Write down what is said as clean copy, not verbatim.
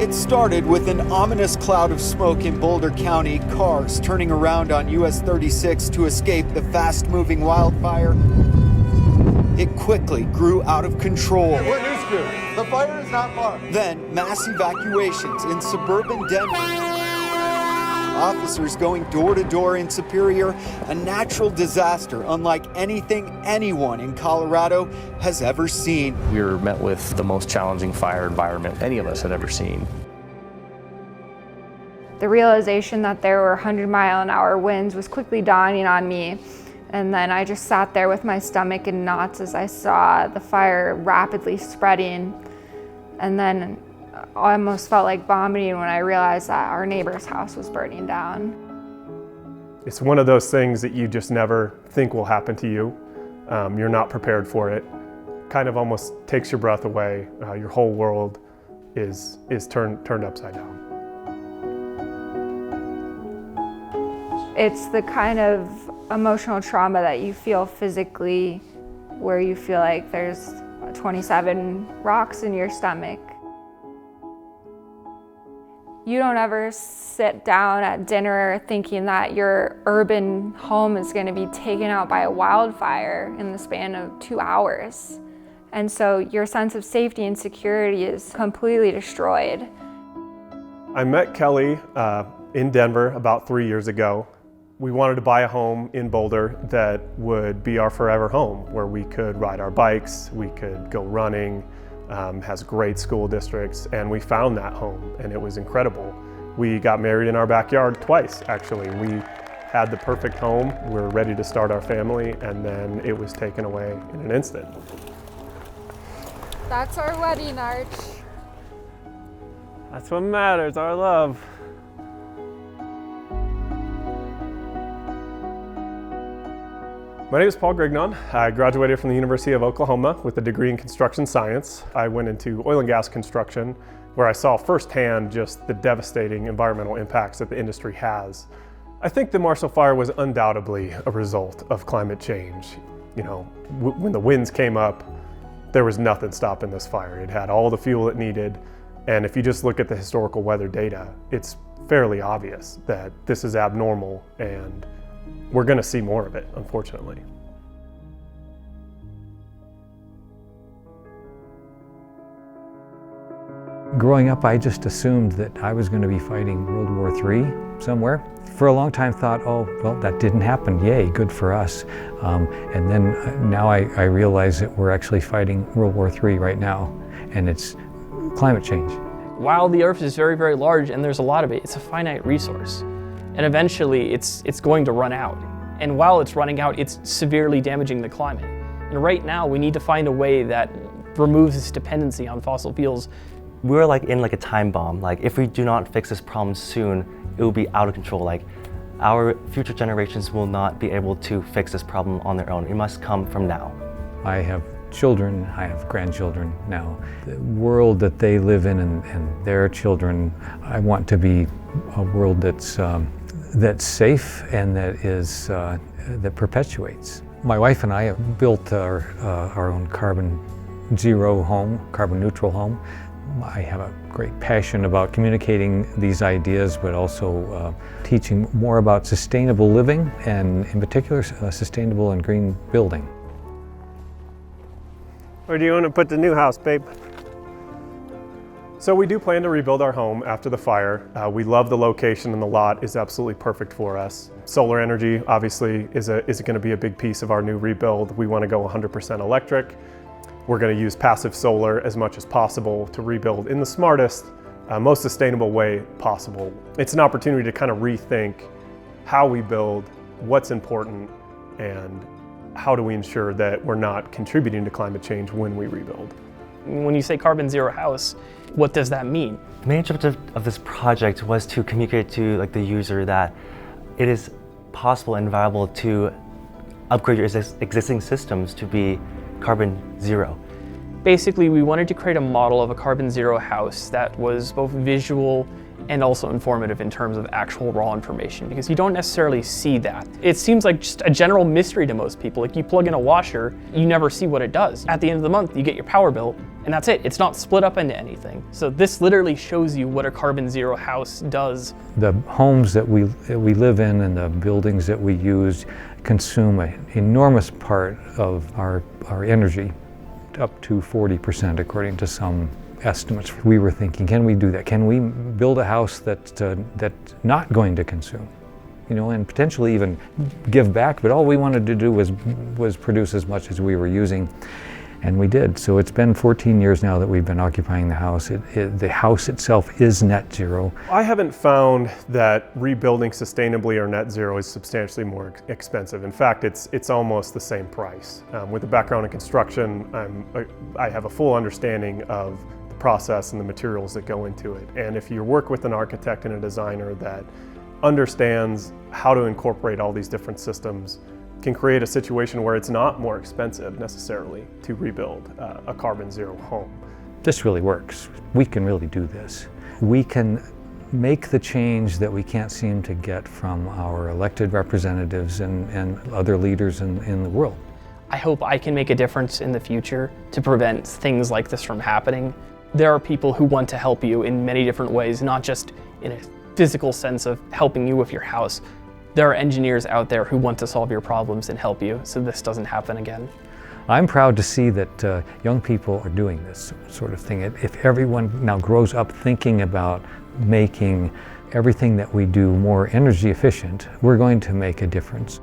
It started with an ominous cloud of smoke in Boulder County, cars turning around on US 36 to escape the fast-moving wildfire. It quickly grew out of control. What news crew? The fire is not far. Then mass evacuations in suburban Denver. Officers going door to door in Superior, a natural disaster unlike anything anyone in Colorado has ever seen. We were met with the most challenging fire environment any of us had ever seen. The realization that there were 100-mile-an-hour winds was quickly dawning on me. And then I just sat there with my stomach in knots as I saw the fire rapidly spreading. And then I almost felt like vomiting when I realized that our neighbor's house was burning down. It's one of those things that you just never think will happen to you. You're not prepared for it. Kind of almost takes your breath away. Your whole world is turned upside down. It's the kind of emotional trauma that you feel physically, where you feel like there's 27 rocks in your stomach. You don't ever sit down at dinner thinking that your urban home is going to be taken out by a wildfire in the span of 2 hours. And so your sense of safety and security is completely destroyed. I met Kelly in Denver about 3 years ago. We wanted to buy a home in Boulder that would be our forever home, where we could ride our bikes, we could go running, has great school districts, and we found that home, and it was incredible. We got married in our backyard twice, actually. We had the perfect home, we were ready to start our family, and then it was taken away in an instant. That's our wedding arch. That's what matters, our love. My name is Paul Grignon. I graduated from the University of Oklahoma with a degree in construction science. I went into oil and gas construction, where I saw firsthand just the devastating environmental impacts that the industry has. I think the Marshall Fire was undoubtedly a result of climate change. You know, when the winds came up, there was nothing stopping this fire. It had all the fuel it needed, and if you just look at the historical weather data, it's fairly obvious that this is abnormal, and we're going to see more of it, unfortunately. Growing up, I just assumed that I was going to be fighting World War III somewhere. For a long time thought, oh, well, that didn't happen, yay, good for us. And then now I realize that we're actually fighting World War III right now, and it's climate change. While the Earth is very, very large and there's a lot of it, it's a finite resource. And eventually it's going to run out. And while it's running out, it's severely damaging the climate. And right now we need to find a way that removes this dependency on fossil fuels. We're in a time bomb. If we do not fix this problem soon, it will be out of control. Our future generations will not be able to fix this problem on their own. It must come from now. I have children, I have grandchildren now. The world that they live in and their children, I want to be a world that's safe and that perpetuates. My wife and I have built our own carbon zero home, carbon neutral home. I have a great passion about communicating these ideas, but also teaching more about sustainable living and in particular sustainable and green building. Where do you want to put the new house, babe? So we do plan to rebuild our home after the fire. We love the location, and the lot is absolutely perfect for us. Solar energy obviously is going to be a big piece of our new rebuild. We want to go 100% electric. We're going to use passive solar as much as possible to rebuild in the smartest, most sustainable way possible. It's an opportunity to kind of rethink how we build, what's important, and how do we ensure that we're not contributing to climate change when we rebuild. When you say carbon zero house, what does that mean? The main objective of this project was to communicate to the user that it is possible and viable to upgrade your existing systems to be carbon zero. Basically, we wanted to create a model of a carbon zero house that was both visual and also informative in terms of actual raw information, because you don't necessarily see that. It seems like just a general mystery to most people. Like, you plug in a washer, you never see what it does. At the end of the month, you get your power bill, and that's it. It's not split up into anything. So this literally shows you what a carbon zero house does. The homes that we live in and the buildings that we use consume an enormous part of our energy, up to 40% according to some estimates. We were thinking, can we do that? Can we build a house that's not going to consume? You know, and potentially even give back, but all we wanted to do was produce as much as we were using, and we did. So it's been 14 years now that we've been occupying the house. The house itself is net zero. I haven't found that rebuilding sustainably or net zero is substantially more expensive. In fact, it's almost the same price. With a background in construction, I have a full understanding of the process and the materials that go into it. And if you work with an architect and a designer that understands how to incorporate all these different systems, can create a situation where it's not more expensive necessarily to rebuild a carbon zero home. This really works. We can really do this. We can make the change that we can't seem to get from our elected representatives and other leaders in the world. I hope I can make a difference in the future to prevent things like this from happening. There are people who want to help you in many different ways, not just in a physical sense of helping you with your house. There are engineers out there who want to solve your problems and help you so this doesn't happen again. I'm proud to see that young people are doing this sort of thing. If everyone now grows up thinking about making everything that we do more energy efficient, we're going to make a difference.